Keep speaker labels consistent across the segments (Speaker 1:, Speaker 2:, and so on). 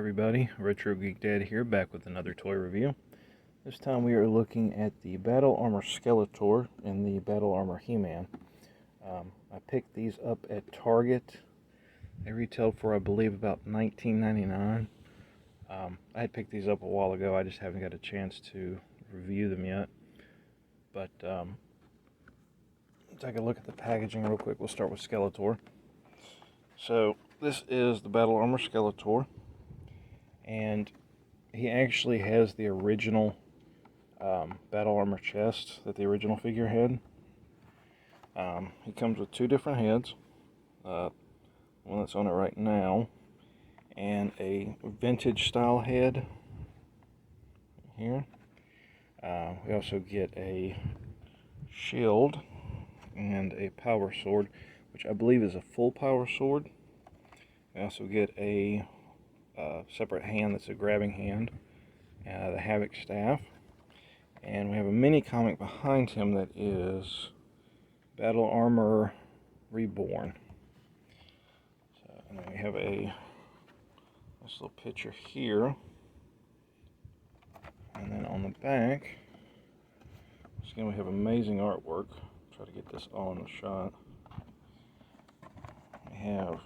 Speaker 1: everybody, Retro Geek Dad here, back with another toy review. This time we are looking at the Battle Armor Skeletor and the Battle Armor He-Man. I picked these up at Target. They retailed for, I believe, about $19.99. I had picked these up a while ago, I just haven't got a chance to review them yet. But, take a look at the packaging real quick. We'll start with Skeletor. So, this is the Battle Armor Skeletor, and he actually has the original Battle Armor chest that the original figure had. He comes with two different heads, one that's on it right now, and a vintage style head here. We also get a shield and a power sword, which I believe is a full power sword. We also get a separate hand that's a grabbing hand, the Havoc Staff, and we have a mini comic behind him that is Battle Armor Reborn. So, and then we have a nice little picture here, and then on the back, once again, we have amazing artwork. Try to get this all in the shot. We have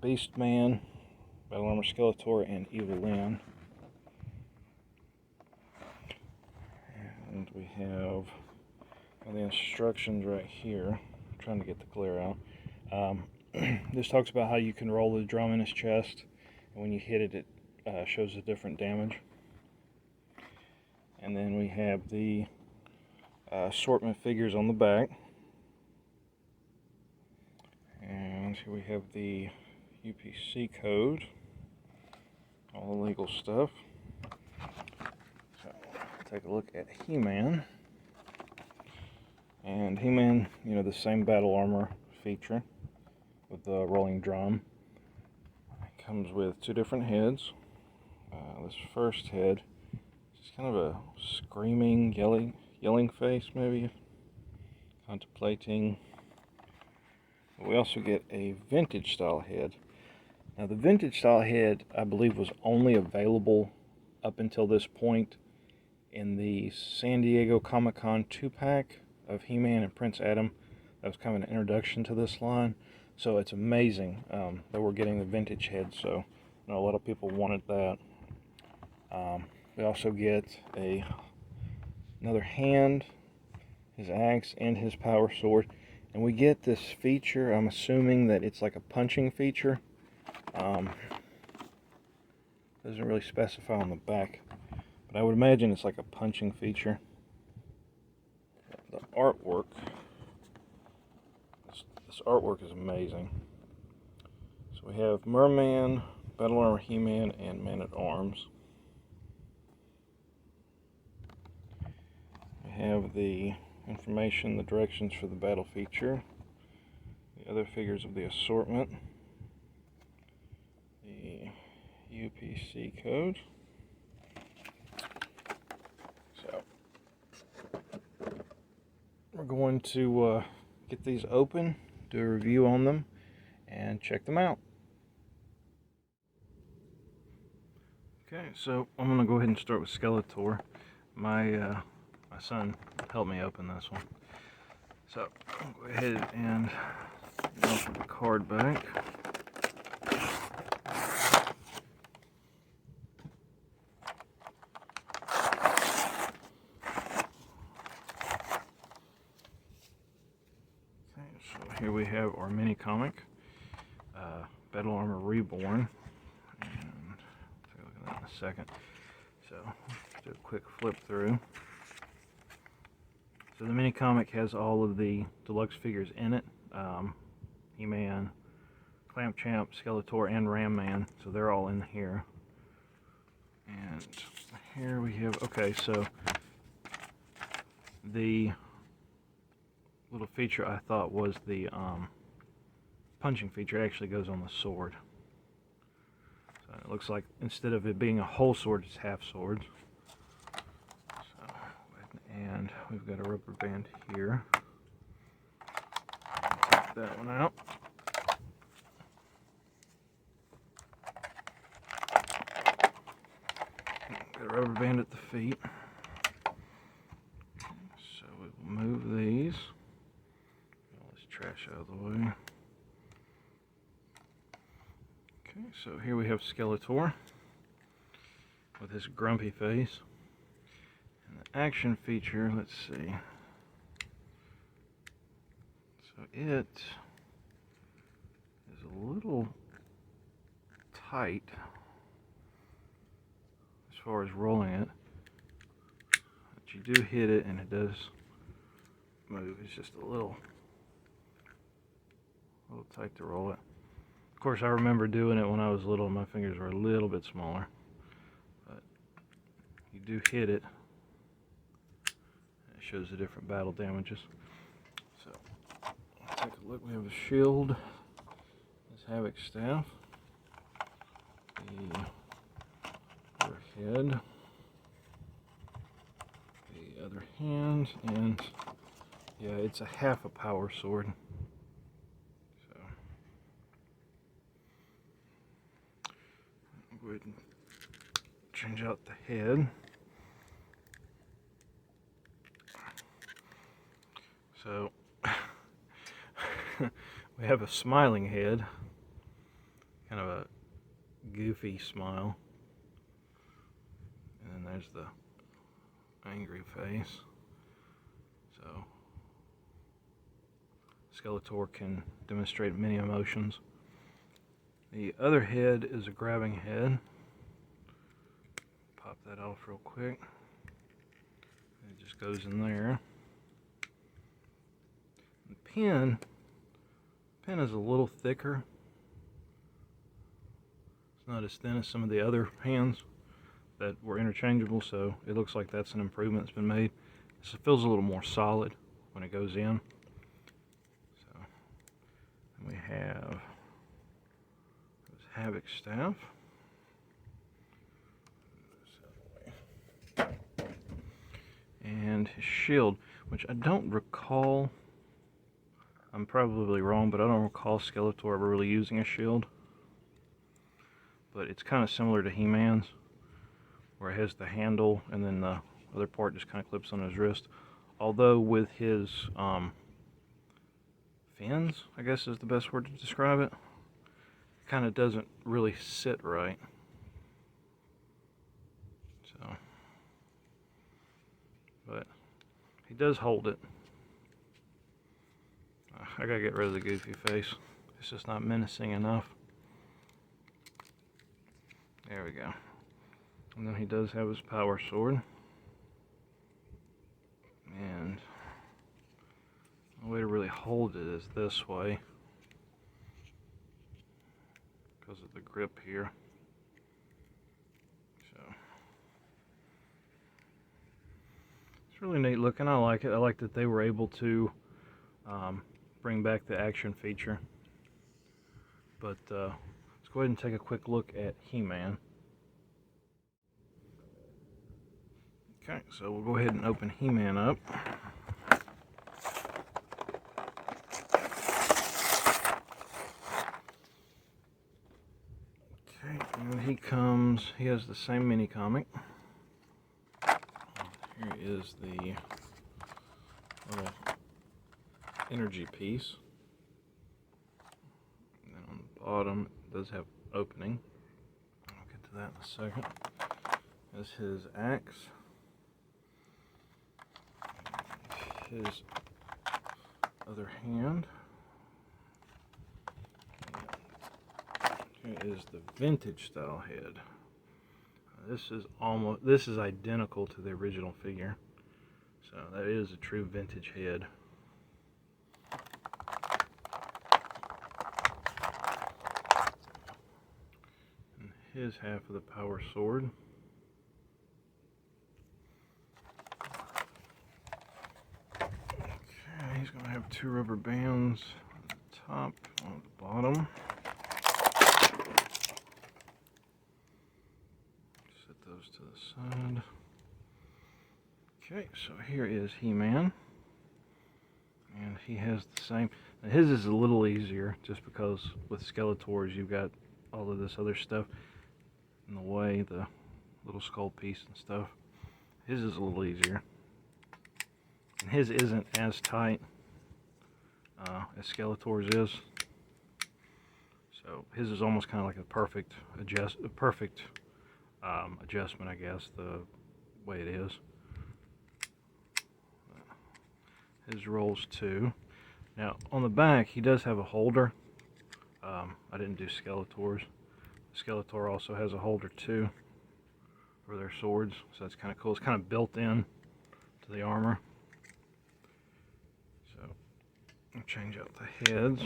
Speaker 1: Beast Man, Battle Armor Skeletor, and Evil Lyn. And we have the instructions right here. I'm trying to get the glare out. This talks about how you can roll the drum in his chest, and when you hit it, it shows a different damage. And then we have the assortment figures on the back. And here we have the UPC code, all the legal stuff. So, take a look at He-Man. And He-Man, you know, the same battle armor feature with the rolling drum. It comes with two different heads. This first head is kind of a screaming, yelling face, maybe, contemplating. We also get a vintage style head. Now, the vintage style head, I believe, was only available up until this point in the San Diego Comic-Con 2-pack of He-Man and Prince Adam. That was kind of an introduction to this line. So it's amazing that we're getting the vintage head. So I know a lot of people wanted that. We also get another hand, his axe, and his power sword. And we get this feature, I'm assuming that it's like a punching feature. Doesn't really specify on the back, but I would imagine it's like a punching feature. The artwork, this artwork is amazing. So we have Merman, Battle Armor He-Man, and Man-at-Arms. We have the information, the directions for the battle feature, the other figures of the assortment, the UPC code. So we're going to get these open, do a review on them, and check them out. Okay, so I'm going to go ahead and start with Skeletor. My son helped me open this one. So I'll go ahead and open the card back. Okay, so here we have our mini comic, Battle Armor Reborn. And I'll take a look at that in a second. So let's do a quick flip through. So the mini comic has all of the deluxe figures in it. He-Man, Clamp Champ, Skeletor, and Ram Man. So they're all in here. And here we have, okay, so the little feature I thought was the punching feature actually goes on the sword. So it looks like instead of it being a whole sword, it's half swords. And we've got a rubber band here. Take that one out. rubber band at the feet. So we will move these. Get all this trash out of the way. Okay, so here we have Skeletor with his grumpy face. And the action feature, let's see. So it is a little tight as far as rolling it. But you do hit it and it does move. It's just a little tight to roll it. Of course, I remember doing it when I was little. My fingers were a little bit smaller. But you do hit it. It shows the different battle damages. So, take a look. We have a shield. This Havoc Staff. The other head. The other hand. And, yeah, it's a half a power sword. Go ahead and change out the head. So we have a smiling head, kind of a goofy smile, and then there's the angry face. So Skeletor can demonstrate many emotions. The other head is a grabbing head. Pop that off real quick. It just goes in there. The pin is a little thicker. It's not as thin as some of the other hands that were interchangeable, so it looks like that's an improvement that's been made. So it feels a little more solid when it goes in. So and we have Havoc Staff. And his shield, which I don't recall, I'm probably wrong, but I don't recall Skeletor ever really using a shield. But it's kind of similar to He-Man's, where it has the handle and then the other part just kind of clips on his wrist. Although with his fins, I guess is the best word to describe it, kind of doesn't really sit right. So, but he does hold it. I gotta get rid of the goofy face. It's just not menacing enough. There we go. And then he does have his power sword. And the way to really hold it is this way, because of the grip here. So it's really neat looking. I like it. I like that they were able to bring back the action feature. But let's go ahead and take a quick look at He-Man. Okay, so we'll go ahead and open He-Man up. And he has the same mini comic. Here is the little energy piece. And then on the bottom, it does have opening. I'll get to that in a second. There's his axe. His other hand. Here is the vintage style head. This is identical to the original figure. So that is a true vintage head. And his half of the power sword. Okay, he's going to have two rubber bands on the top and on the bottom. Those to the side. Okay, so here is He-Man, and he has the same. Now his is a little easier just because with Skeletors you've got all of this other stuff in the way, the little skull piece and stuff. His is a little easier. And his isn't as tight as Skeletor's is. So his is almost kind of like a perfect adjustment, I guess, the way it is. His rolls too. Now on the back, he does have a holder. I didn't do Skeletor's. Skeletor also has a holder too for their swords, so that's kind of cool. It's kind of built in to the armor. So I'll change out the heads.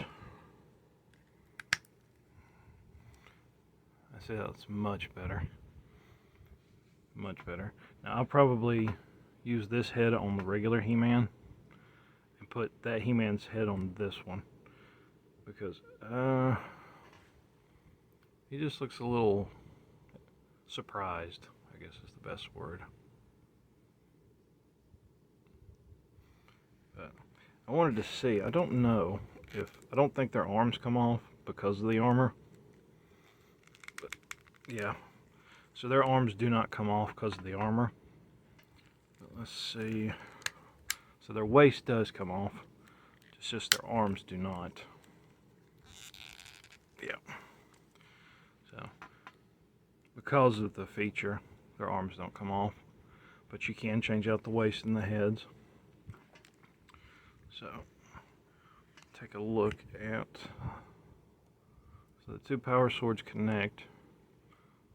Speaker 1: I see that's much better. Much better. Now I'll probably use this head on the regular He-Man and put that He-Man's head on this one, because he just looks a little surprised, I guess is the best word. But I wanted to see, I don't know if, I don't think their arms come off because of the armor. But yeah, so their arms do not come off because of the armor. But let's see, so their waist does come off, it's just their arms do not. Yeah. So, because of the feature, their arms don't come off, but you can change out the waist and the heads. So, take a look at, so the two power swords connect.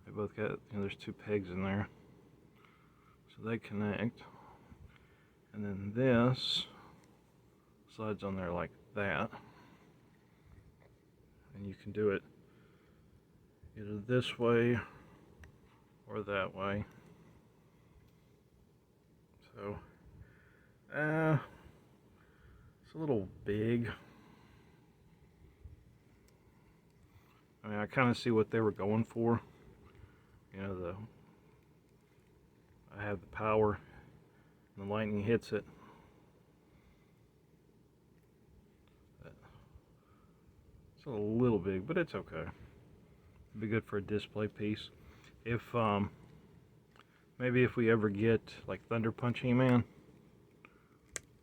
Speaker 1: They both got, there's two pegs in there. So they connect. And then this slides on there like that. And you can do it either this way or that way. So, it's a little big. I mean, I kind of see what they were going for. You know, I have the power, and the lightning hits it. It's a little big, but it's okay. It'd be good for a display piece. If maybe if we ever get like Thunder Punch He-Man,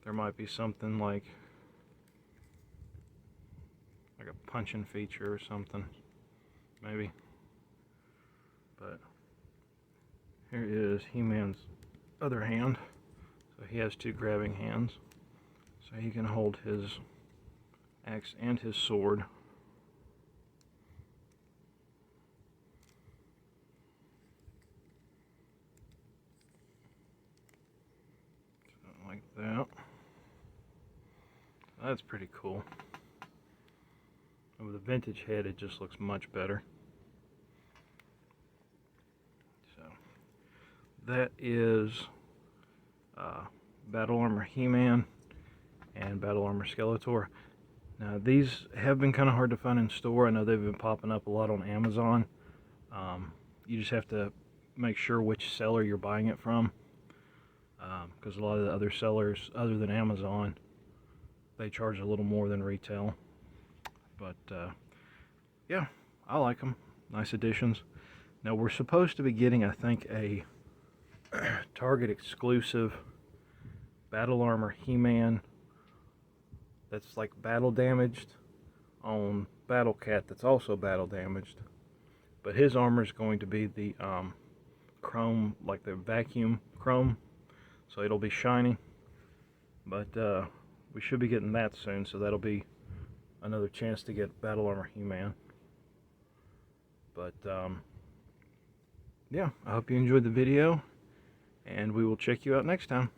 Speaker 1: there might be something like a punching feature or something, maybe. But here is He-Man's other hand. So he has two grabbing hands, so he can hold his axe and his sword. Like that. That's pretty cool. And with a vintage head, it just looks much better. So that is Battle Armor He-Man and Battle Armor Skeletor. Now these have been kind of hard to find in store. I know they've been popping up a lot on Amazon. You just have to make sure which seller you're buying it from. Because a lot of the other sellers, other than Amazon, they charge a little more than retail. But yeah, I like them. Nice additions. Now we're supposed to be getting, I think, a Target exclusive Battle Armor He-Man that's like battle damaged on Battle Cat that's also battle damaged. But his armor is going to be the chrome, like the vacuum chrome. So it'll be shiny, but we should be getting that soon, so that'll be another chance to get Battle Armor He-Man. But yeah, I hope you enjoyed the video, and we will check you out next time.